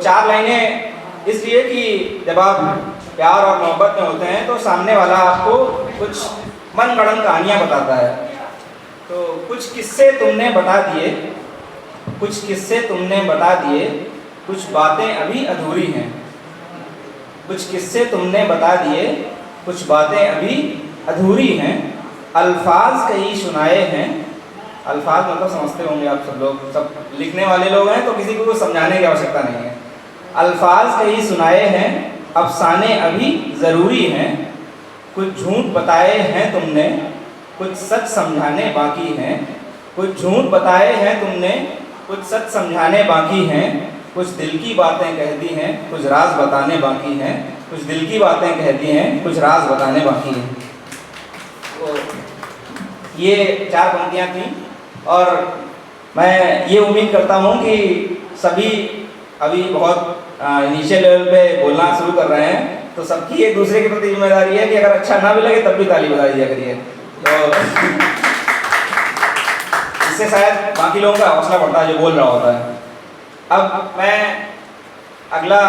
4 लाइनें इसलिए कि जब आप प्यार और मोहब्बत में होते हैं तो सामने वाला आपको कुछ मनगढ़ंत कहानियाँ बताता है। तो कुछ किस्से तुमने बता दिए, कुछ किस्से तुमने बता दिए, कुछ बातें अभी अधूरी हैं। कुछ किस्से तुमने बता दिए, कुछ बातें अभी अधूरी हैं। अल्फाज कई सुनाए हैं, अल्फाज मतलब समझते होंगे आप सब लोग, सब लिखने वाले लोग हैं तो किसी को कुछ समझाने की आवश्यकता नहीं है। अल्फाज कई सुनाए हैं, अफसाने अभी ज़रूरी हैं। कुछ झूठ बताए हैं तुमने, कुछ सच समझाने बाकी हैं। कुछ झूठ बताए हैं तुमने, कुछ सच समझाने बाकी हैं। कुछ दिल की बातें कह दी हैं, कुछ राज बताने बाकी हैं। कुछ दिल की बातें कह दी हैं, कुछ राज बताने बाकी हैं। तो ये 4 पंक्तियाँ थीं और मैं ये उम्मीद करता हूँ कि सभी अभी बहुत इनिशियल लेवल पे बोलना शुरू कर रहे हैं, तो सबकी एक दूसरे के प्रति जिम्मेदारी है कि अगर अच्छा ना भी लगे तब भी ताली बजा दिया करिए। तो इससे शायद बाकी लोगों का हौसला बढ़ता है जो बोल रहा होता है। अब मैं अगला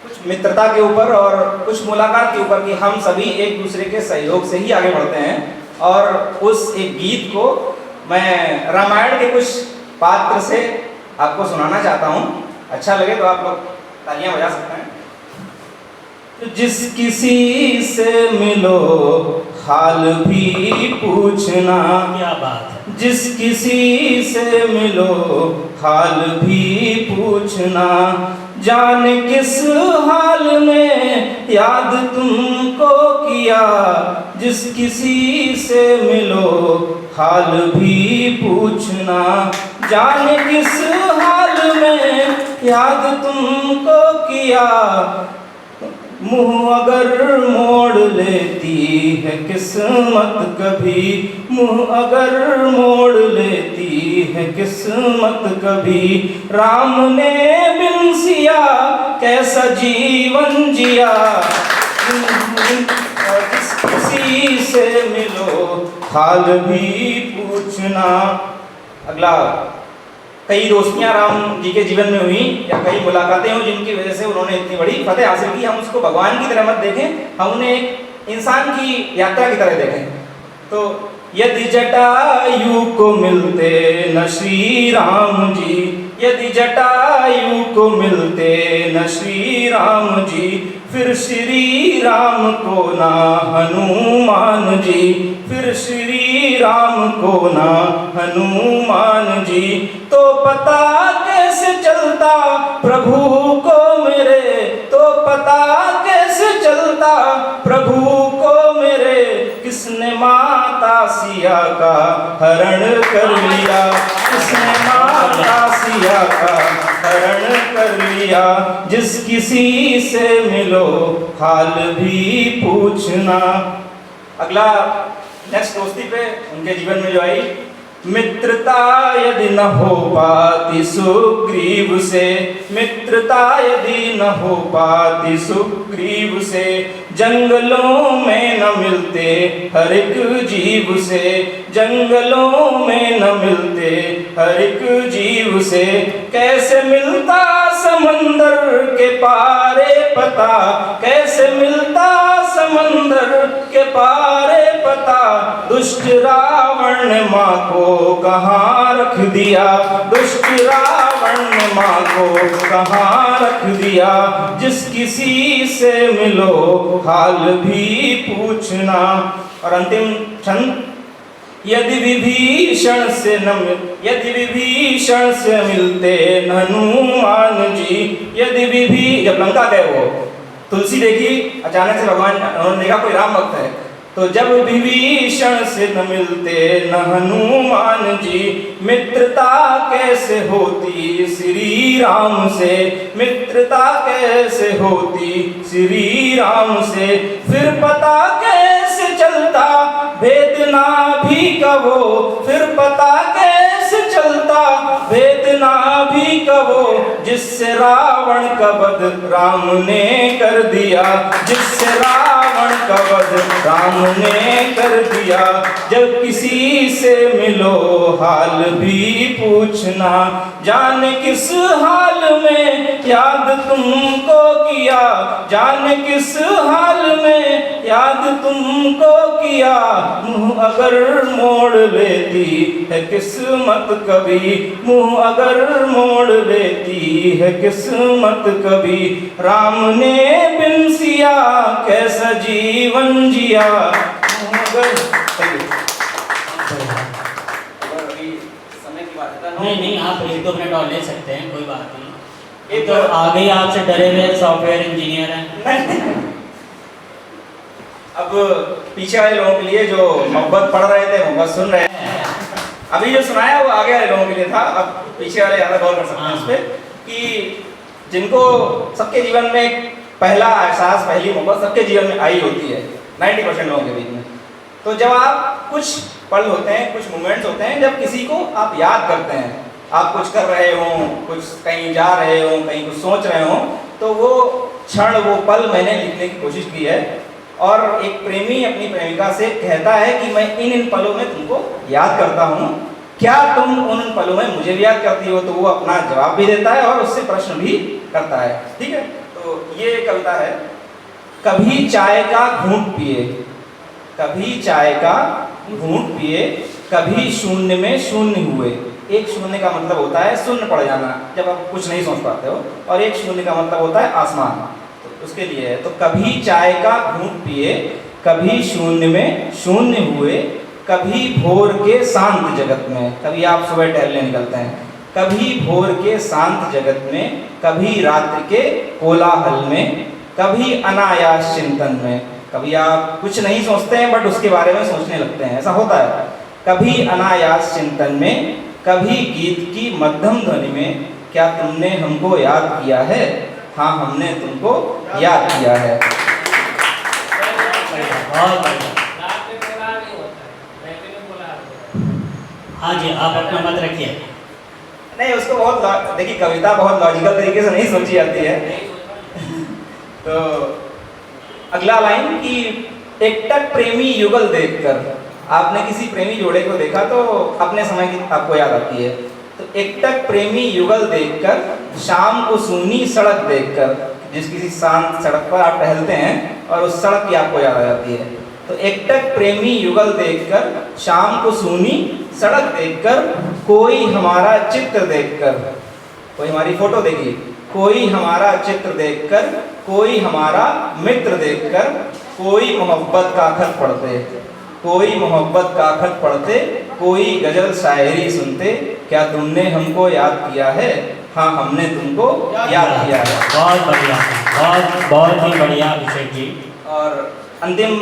कुछ मित्रता के ऊपर और कुछ मुलाकात के ऊपर कि हम सभी एक दूसरे के सहयोग से ही आगे बढ़ते हैं, और उस एक गीत को मैं रामायण के कुछ पात्र से आपको सुनाना चाहता हूँ। अच्छा लगे तो आप लोग तालियां बजा सकते हैं। जिस किसी से मिलो हाल भी पूछना, क्या बात है। जिस किसी से मिलो हाल भी पूछना, जाने किस हाल में याद तुमको किया। जिस किसी से मिलो हाल भी पूछना, जाने किस हाल में याद तुमको किया। मुँह अगर मोड़ लेती है किस्मत कभी, मुँह अगर मोड़ लेती है किस्मत कभी। राम ने बिन सिया कैसा जीवन जिया। जिस किसी से मिलो हाल भी पूछना। अगला, कई दोस्तियां राम जी के जीवन में हुई या कई मुलाकातें हुई जिनकी वजह से उन्होंने इतनी बड़ी फतेह हासिल की। हम उसको भगवान की तरह मत देखें, हम उन्हें एक इंसान की यात्रा की तरह देखें। तो यदि जटायु को मिलते न श्री राम जी, यदि जटायु को मिलते न श्री राम जी, फिर श्री राम को ना हनुमान जी, फिर श्री राम को ना हनुमान जी। तो पता कैसे चलता प्रभु को मेरे, तो पता कैसे चलता प्रभु को मेरे। किसने माता सिया का हरण कर लिया, किसने माता सिया का हरण कर लिया। जिस किसी से मिलो हाल भी पूछना। अगला नेक्स्ट दोस्ती पे उनके जीवन में जो आई, मित्रता यदि न हो पाती सुग्रीव से, मित्रता यदि न हो पाती सुग्रीव से। जंगलों में न मिलते हर एक जीव से, जंगलों में न मिलते हर एक जीव से। कैसे मिलता समंदर के पारे पता, कैसे मिलता समंदर के पारे पता। दुष्ट रावण ने माँ को कहाँ रख दिया, दुष्ट रावण ने माँ को कहाँ रख दिया। जिस किसी से मिलो हाल भी पूछना। और अंतिम छंद, यदि विभीषण से न यदि विभीषण से मिलते हनुमान जी, यदि जब लंका गए वो तुलसी देखी, अचानक से भगवान उन्होंने देखा कोई राम भक्त है, तो जब विभीषण से न मिलते न हनुमान जी। मित्रता कैसे होती श्री राम से, मित्रता कैसे होती श्री राम से। फिर पता कैसे चलता वेदना भी कहो, फिर पता कैसे चलता वेदना भी कहो। जिससे रावण का वध राम ने कर दिया, जिससे रावण का वध राम ने कर दिया। जब किसी से मिलो हाल भी पूछना, जाने किस हाल में याद तुमको किया, जाने किस हाल में याद तुमको किया। मुँह अगर मोड़ लेती है किस्मत कभी, मुँह अगर मोड़ लेती है किस्मत कभी। राम ने बिन सिया कैसा जीवन जिया। नहीं, आप 1-2 मिनट और ले सकते हैं, कोई बात नहीं। तो आगे आपसे डरे हुए सॉफ्टवेयर इंजीनियर हैं। अब पीछे वाले लोगों के लिए जो मोहब्बत पढ़ रहे थे, मोहब्बत सुन रहे हैं, अभी जो सुनाया वो आगे वाले लोगों के लिए था। अब पीछे वाले ज़्यादा गौर कर सकते हैं उस पर कि जिनको सबके जीवन में पहला एहसास, पहली मोहब्बत सबके जीवन में आई होती है 90% लोगों के बीच में। तो जब आप कुछ पल होते हैं, कुछ मोमेंट्स होते हैं जब किसी को आप याद करते हैं, आप कुछ कर रहे हो, कुछ कहीं जा रहे हो, कहीं कुछ सोच रहे हो, तो वो क्षण, वो पल मैंने लिखने की कोशिश की है। और एक प्रेमी अपनी प्रेमिका से कहता है कि मैं इन पलों में तुमको याद करता हूँ, क्या तुम उन पलों में मुझे भी याद करती हो। तो वो अपना जवाब भी देता है और उससे प्रश्न भी करता है। ठीक है, तो ये कविता है। कभी चाय का घूंट पिए, कभी चाय का घूंट पिए, कभी शून्य में शून्य हुए। एक शून्य का मतलब होता है शून्य पड़ जाना, जब आप कुछ नहीं सोच पाते हो, और एक शून्य का मतलब होता है आसमान। तो उसके लिए है, तो कभी चाय का घूंट पिए, कभी शून्य में शून्य हुए, कभी भोर के शांत जगत में। कभी आप सुबह टहलने निकलते हैं, कभी भोर के शांत जगत में, कभी रात्रि के कोलाहल में, कभी अनायास चिंतन में। कभी आप कुछ नहीं सोचते हैं बट उसके बारे में सोचने लगते हैं, ऐसा होता है। कभी अनायास चिंतन में, कभी गीत की मध्यम ध्वनि में। क्या तुमने हमको याद किया है? हाँ, हमने तुमको याद किया है। हाँ जी, आप अपना मत रखिए। नहीं, उसको बहुत, देखिए कविता बहुत लॉजिकल तरीके से नहीं सोची जाती है। तो अगला लाइन कि एकटक प्रेमी युगल देखकर। आपने किसी प्रेमी जोड़े को देखा तो अपने समय की आपको याद आती है। तो एकटक प्रेमी युगल देखकर, शाम को सूनी सड़क देखकर, जिस किसी शांत सड़क पर आप टहलते हैं और उस सड़क की आपको याद आ जाती है। तो एकटक प्रेमी युगल देखकर, शाम को सूनी सड़क देखकर, कोई हमारा चित्र देखकर, कोई हमारी फोटो देखिए, कोई हमारा चित्र देखकर, कोई हमारा मित्र देखकर, कोई मोहब्बत का खत पढ़ते, कोई मोहब्बत का खत पढ़ते, कोई गजल शायरी सुनते। क्या तुमने हमको याद किया है? हाँ, हमने तुमको याद किया है। बहुत बढ़िया, बहुत ही बढ़िया अभिषेक जी। और अंतिम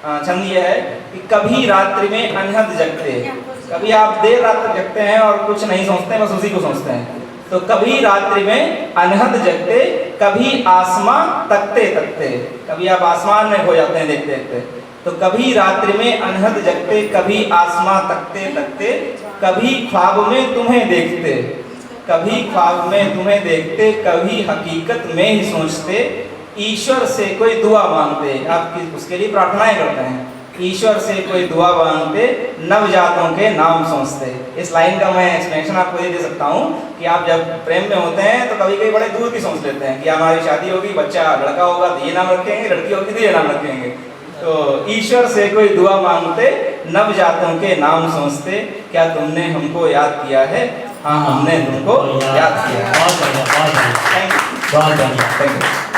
छंद यह है कि कभी रात्रि में अनहद जगते। कभी आप देर रात तक जगते हैं और कुछ नहीं सोचते हैं, बस उसी को सोचते हैं। तो कभी रात्रि में अनहद जगते, कभी आसमां तकते तकते। कभी आप आसमान में खो जाते हैं देखते देखते। तो कभी रात्रि में अनहद जगते, कभी आसमां तकते तकते, कभी ख्वाब में तुम्हें देखते, कभी ख्वाब में तुम्हें देखते, कभी हकीकत में ही सोचते। ईश्वर से कोई दुआ मांगते, आप उसके लिए प्रार्थनाएं करते हैं। ईश्वर से कोई दुआ मांगते, नवजातों के नाम सोचते। इस लाइन का मैं एक्सप्लेनेशन आपको ये दे सकता हूँ कि आप जब प्रेम में होते हैं तो कभी कभी बड़े दूर की सोच लेते हैं कि हमारी शादी होगी, बच्चा लड़का होगा तो ये नाम रखेंगे, लड़की होगी तो ये नाम रखेंगे। तो ईश्वर से कोई दुआ मांगते, नवजातों के नाम सोचते। क्या तुमने हमको याद किया है? हाँ, हमने तुमको याद किया है। बहुत बढ़िया, बहुत बढ़िया, थैंक यू, बहुत बढ़िया। Thank you.